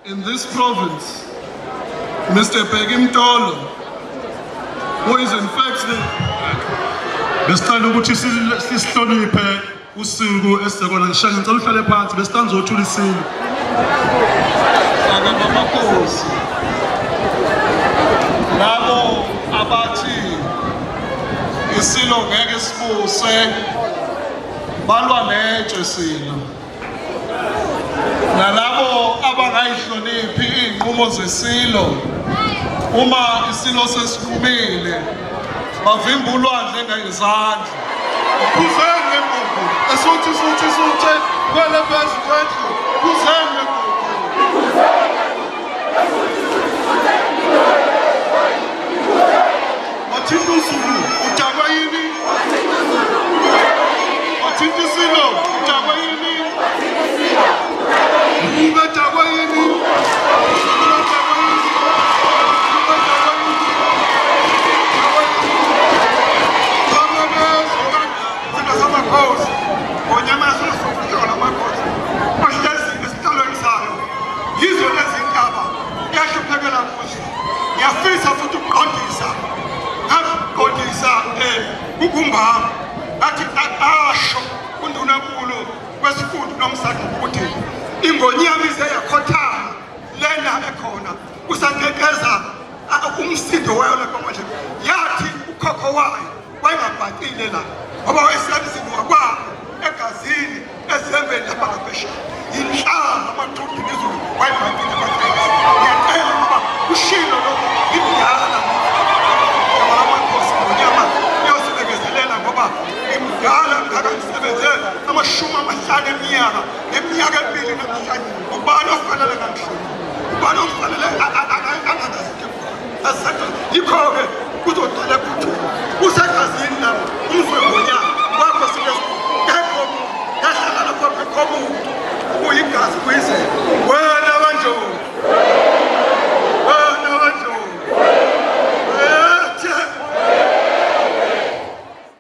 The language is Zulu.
in this province, Mr. Begimtolo, who is in fact the... Besicela ukuthi sihloniphe usuku esekona ngishaya ngicela uhlale phansi besicela ngizothula isilo. Abamakhosi labo abathi isilo ngeke sibuse balwa netshe silo, nalabo abangayihloniphi iy'nqumo zesilo uma isilo sesiphumile bavimba ulwandle ngezandla. Khuzeni le nkukhu esuthi kwele phezu kwendlu, khuzeni le nkukhu. Wathinta uZulu udakwa yini? Wathinta isilo udakwa yini? Ubedakwa yini? Yafisa futhi ukuqondisa ukumbamba athi asho uNdunankulu kwesifundo nomsakho ukuthi ingonyama ize yakhothama lena ekhona kusakekeza umsindo wayo lapha manje yathi ukhokho wayo wayengabhaqile la ngoba wayesemzini wakwabo egazini ezembeni lapha ngaphesheya inhlamba amathumbu nezulu wayebhaqile kwaCeza. Ngiyacela ngoba ushilo lo imdala imdala ngakasebenze amashumi amahlanu eminyaka emibili namhlanje. Ubani ofanele ngamhlanje? Ubani ofanele angangazikho? Yikho-ke kuzodala kuthi usegazini lapho umzwe ngonyaka wakho sike yahlala lapho bekomuntu kuyigazi kuyizelo.